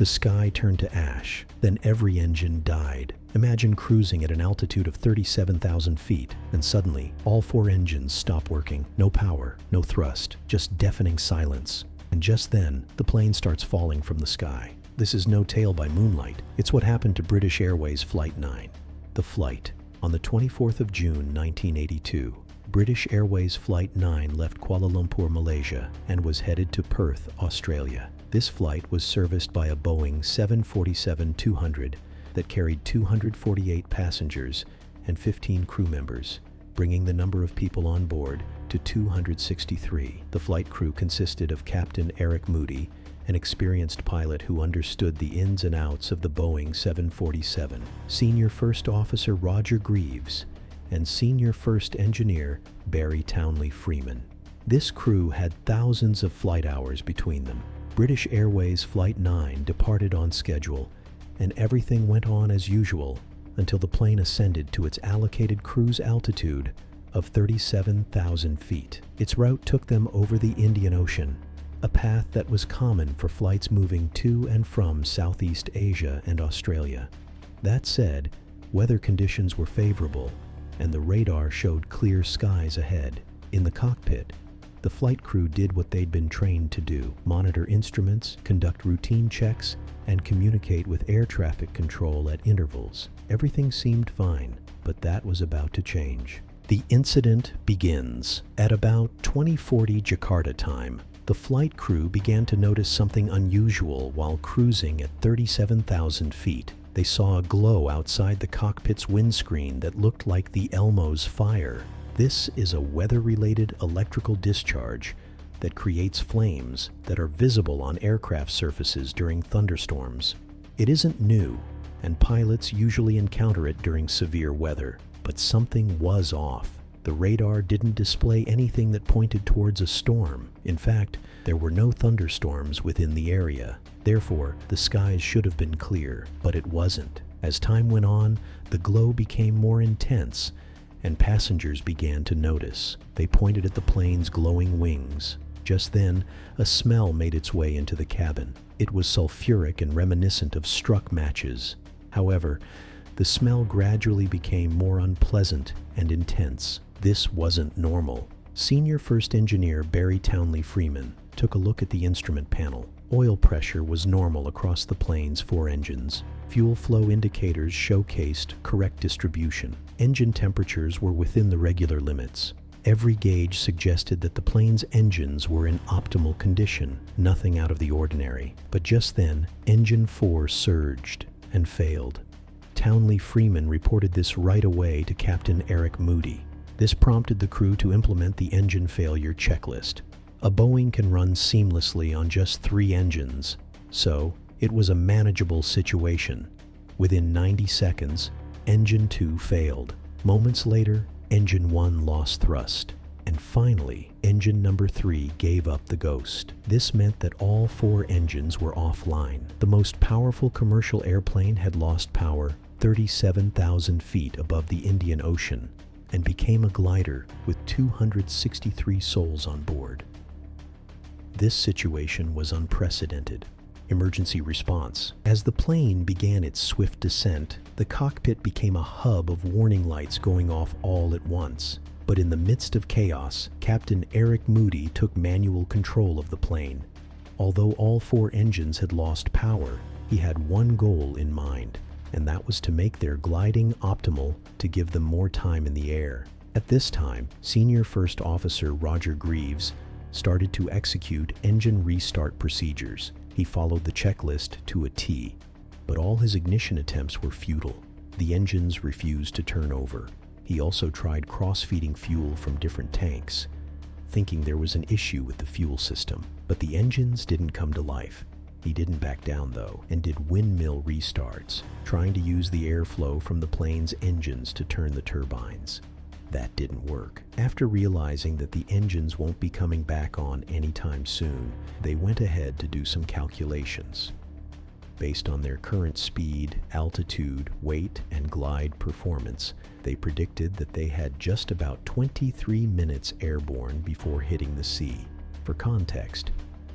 The sky turned to ash, then every engine died. Imagine cruising at an altitude of 37,000 feet, and suddenly, all 4 engines stop working. No power, no thrust, just deafening silence. And just then, the plane starts falling from the sky. This is no tale by moonlight. It's what happened to British Airways Flight 9. The flight. On the 24th of June, 1982, British Airways Flight 9 left Kuala Lumpur, Malaysia, and was headed to Perth, Australia. This flight was serviced by a Boeing 747-200 that carried 248 passengers and 15 crew members, bringing the number of people on board to 263. The flight crew consisted of Captain Eric Moody, an experienced pilot who understood the ins and outs of the Boeing 747, Senior First Officer Roger Greaves, and Senior First Engineer Barry Townley Freeman. This crew had thousands of flight hours between them. British Airways Flight 9 departed on schedule, and everything went on as usual until the plane ascended to its allocated cruise altitude of 37,000 feet. Its route took them over the Indian Ocean, a path that was common for flights moving to and from Southeast Asia and Australia. That said, weather conditions were favorable, and the radar showed clear skies ahead. In the cockpit, the flight crew did what they'd been trained to do: monitor instruments, conduct routine checks, and communicate with air traffic control at intervals. Everything seemed fine, but that was about to change. The incident begins. At about 2040 Jakarta time, the flight crew began to notice something unusual while cruising at 37,000 feet. They saw a glow outside the cockpit's windscreen that looked like the Elmo's fire. This is a weather-related electrical discharge that creates flames that are visible on aircraft surfaces during thunderstorms. It isn't new, and pilots usually encounter it during severe weather, but something was off. The radar didn't display anything that pointed towards a storm. In fact, there were no thunderstorms within the area. Therefore, the skies should have been clear, but it wasn't. As time went on, the glow became more intense, and passengers began to notice. They pointed at the plane's glowing wings. Just then, a smell made its way into the cabin. It was sulfuric and reminiscent of struck matches. However, the smell gradually became more unpleasant and intense. This wasn't normal. Senior First Engineer Barry Townley Freeman took a look at the instrument panel. Oil pressure was normal across the plane's 4 engines. Fuel flow indicators showcased correct distribution. Engine temperatures were within the regular limits. Every gauge suggested that the plane's engines were in optimal condition, nothing out of the ordinary. But just then, Engine 4 surged and failed. Townley Freeman reported this right away to Captain Eric Moody. This prompted the crew to implement the engine failure checklist. A Boeing can run seamlessly on just 3 engines, so it was a manageable situation. Within 90 seconds, Engine 2 failed. Moments later, Engine 1 lost thrust. And finally, engine number 3 gave up the ghost. This meant that all 4 engines were offline. The most powerful commercial airplane had lost power 37,000 feet above the Indian Ocean and became a glider with 263 souls on board. This situation was unprecedented. Emergency response. As the plane began its swift descent, the cockpit became a hub of warning lights going off all at once. But in the midst of chaos, Captain Eric Moody took manual control of the plane. Although all 4 engines had lost power, he had one goal in mind, and that was to make their gliding optimal to give them more time in the air. At this time, Senior First Officer Roger Greaves started to execute engine restart procedures. He followed the checklist to a T, but all his ignition attempts were futile. The engines refused to turn over. He also tried cross-feeding fuel from different tanks, thinking there was an issue with the fuel system, but the engines didn't come to life. He didn't back down though, and did windmill restarts, trying to use the airflow from the plane's engines to turn the turbines. That didn't work. After realizing that the engines won't be coming back on anytime soon, they went ahead to do some calculations. Based on their current speed, altitude, weight, and glide performance, they predicted that they had just about 23 minutes airborne before hitting the sea. For context,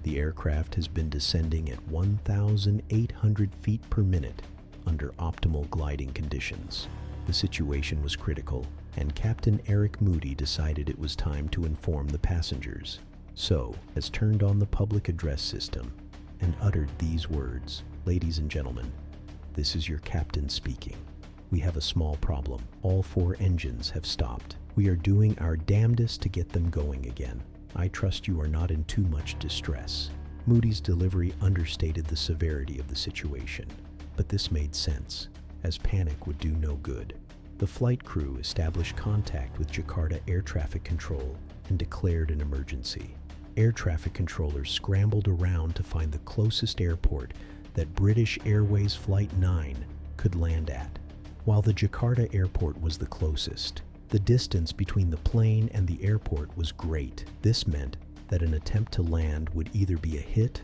The aircraft has been descending at 1,800 feet per minute under optimal gliding conditions. The situation was critical, and Captain Eric Moody decided it was time to inform the passengers. So, has turned on the public address system and uttered these words: "Ladies and gentlemen, this is your captain speaking. We have a small problem. All 4 engines have stopped. We are doing our damnedest to get them going again. I trust you are not in too much distress." Moody's delivery understated the severity of the situation, but this made sense, as panic would do no good. The flight crew established contact with Jakarta Air Traffic Control and declared an emergency. Air traffic controllers scrambled around to find the closest airport that British Airways Flight 9 could land at. While the Jakarta airport was the closest, the distance between the plane and the airport was great. This meant that an attempt to land would either be a hit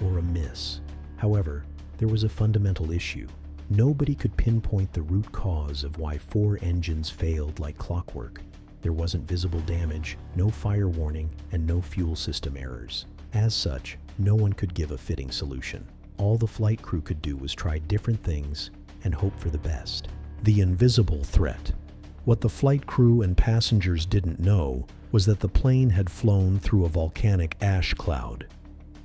or a miss. However, there was a fundamental issue. Nobody could pinpoint the root cause of why 4 engines failed like clockwork. There wasn't visible damage, no fire warning, and no fuel system errors. As such, no one could give a fitting solution. All the flight crew could do was try different things and hope for the best. The invisible threat. What the flight crew and passengers didn't know was that the plane had flown through a volcanic ash cloud.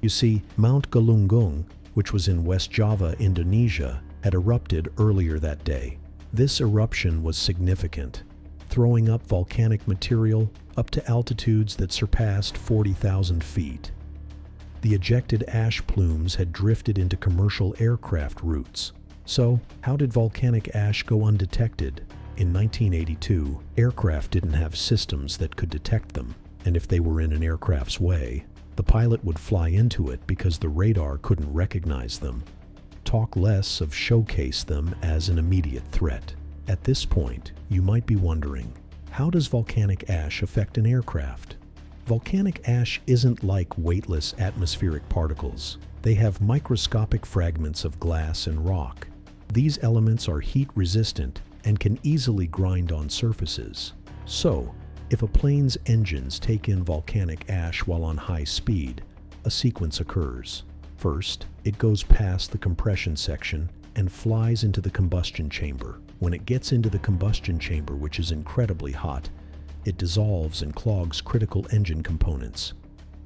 You see, Mount Galunggung, which was in West Java, Indonesia, had erupted earlier that day. This eruption was significant, throwing up volcanic material up to altitudes that surpassed 40,000 feet. The ejected ash plumes had drifted into commercial aircraft routes. So, how did volcanic ash go undetected? In 1982, aircraft didn't have systems that could detect them, and if they were in an aircraft's way, the pilot would fly into it because the radar couldn't recognize them. Talk less of showcase them as an immediate threat. At this point, you might be wondering, how does volcanic ash affect an aircraft? Volcanic ash isn't like weightless atmospheric particles. They have microscopic fragments of glass and rock. These elements are heat-resistant and can easily grind on surfaces. So, if a plane's engines take in volcanic ash while on high speed, a sequence occurs. First, it goes past the compression section and flies into the combustion chamber. When it gets into the combustion chamber, which is incredibly hot, it dissolves and clogs critical engine components.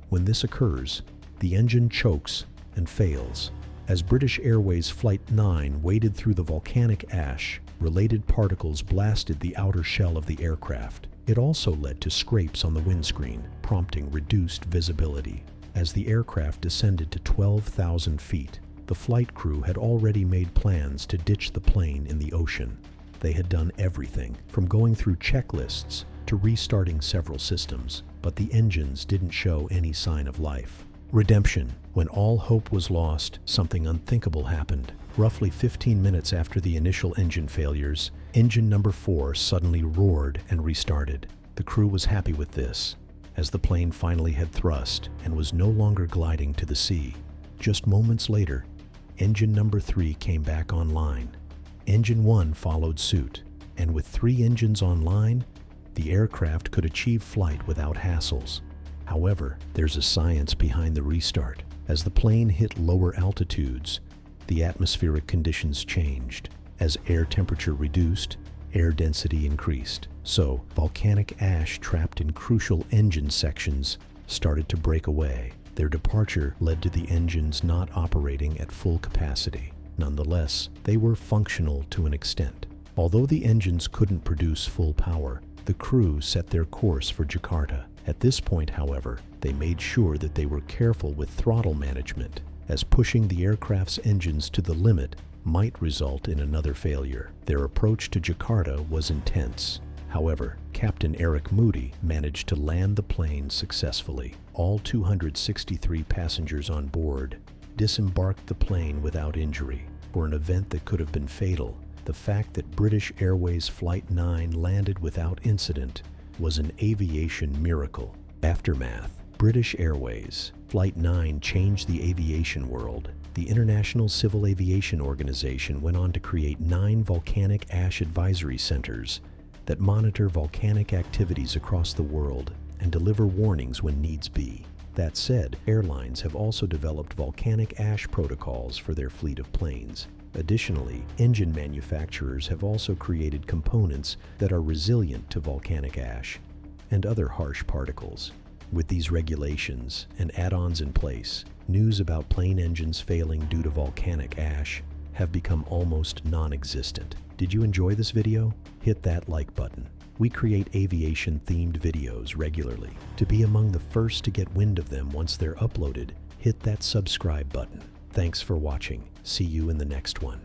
When this occurs, the engine chokes and fails. As British Airways Flight 9 waded through the volcanic ash, related particles blasted the outer shell of the aircraft. It also led to scrapes on the windscreen, prompting reduced visibility. As the aircraft descended to 12,000 feet, the flight crew had already made plans to ditch the plane in the ocean. They had done everything, from going through checklists to restarting several systems, but the engines didn't show any sign of life. Redemption. When all hope was lost, something unthinkable happened. Roughly 15 minutes after the initial engine failures, engine number 4 suddenly roared and restarted. The crew was happy with this, as the plane finally had thrust and was no longer gliding to the sea. Just moments later, engine number 3 came back online. Engine 1 followed suit, and with 3 engines online, the aircraft could achieve flight without hassles. However, there's a science behind the restart. As the plane hit lower altitudes, the atmospheric conditions changed. As air temperature reduced, air density increased. So, volcanic ash trapped in crucial engine sections started to break away. Their departure led to the engines not operating at full capacity. Nonetheless, they were functional to an extent. Although the engines couldn't produce full power, the crew set their course for Jakarta. At this point, however, they made sure that they were careful with throttle management, as pushing the aircraft's engines to the limit might result in another failure. Their approach to Jakarta was intense. However, Captain Eric Moody managed to land the plane successfully. All 263 passengers on board disembarked the plane without injury. For an event that could have been fatal, the fact that British Airways Flight 9 landed without incident was an aviation miracle. Aftermath. British Airways Flight 9 changed the aviation world. The International Civil Aviation Organization went on to create 9 volcanic ash advisory centers that monitor volcanic activities across the world and deliver warnings when needs be. That said, airlines have also developed volcanic ash protocols for their fleet of planes. Additionally, engine manufacturers have also created components that are resilient to volcanic ash and other harsh particles. With these regulations and add-ons in place, news about plane engines failing due to volcanic ash have become almost non-existent. Did you enjoy this video? Hit that like button. We create aviation-themed videos regularly. To be among the first to get wind of them once they're uploaded, hit that subscribe button. Thanks for watching. See you in the next one.